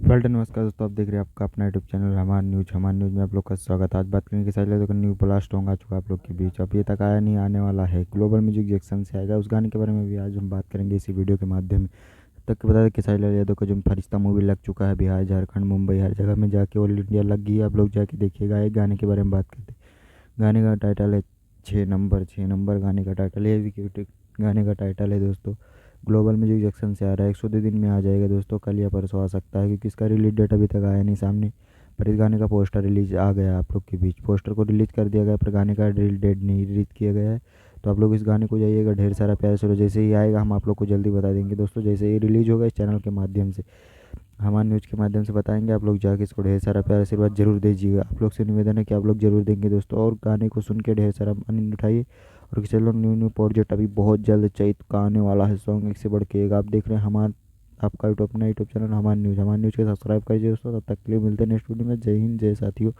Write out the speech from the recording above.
Well done नमस्कार दोस्तों, आप देख रहे हैं आपका अपना यूट्यूब चैनल हमार न्यूज़ में आप लोग का स्वागत है। आज बात करेंगे कि साइलेंट का न्यू ब्लास्ट सॉन्ग आ चुका है आप लोग के बीच, अभी तक आया नहीं, आने वाला है। ग्लोबल म्यूजिक जैक्सन से आएगा, उस गाने के बारे में भी आज हम बात करेंगे इसी वीडियो के माध्यम में। तब तक बता दें कि साइलेंट यादव का जो फरिश्ता मूवी लग चुका है, बिहार, झारखंड, मुंबई हर जगह में जाके ऑल इंडिया लग गई है। आप लोग जाके देखिएगा। एक गाने के बारे में बात करते हैं। गाने का टाइटल है 6 नंबर। 6 नंबर गाने का टाइटल है, गाने का टाइटल है दोस्तों। ग्लोबल म्यूजिक जंक्शन से आ रहा है, 102 दिन में आ जाएगा दोस्तों। कल या परसों आ सकता है, क्योंकि इसका रिलीज डेट अभी तक आया नहीं सामने। पर इस गाने का पोस्टर रिलीज आ गया आप लोग के बीच। पोस्टर को रिलीज कर दिया गया, पर गाने का रिलीज डेट नहीं रिलीज किया गया है। तो आप लोग इस गाने को जाइएगा, ढेर सारा प्यार से। जैसे ही आएगा हम आप लोग को जल्दी बता देंगे दोस्तों। जैसे ही रिलीज होगा इस चैनल के माध्यम से, हमारे न्यूज़ के माध्यम से बताएंगे। आप लोग जाके इसको ढेर सारा प्यार आशीर्वाद जरूर दीजिएगा। आप लोग से निवेदन है कि आप लोग जरूर देंगे दोस्तों, और गाने को सुन के ढेर सारा आनंद उठाइए। और चलो, न्यू न्यू प्रोजेक्ट अभी बहुत जल्द चैत का आने वाला है सॉन्ग, एक से बढ़ के एक। आप देख रहे हैं आपका यूट्यूब अपना यूट्यूब चैनल हमारे न्यूज़ के सब्सक्राइब करिए दोस्तों। तब तक के लिए मिलते हैं नेक्स्ट वीडियो में। जय हिंद, जय साथियों।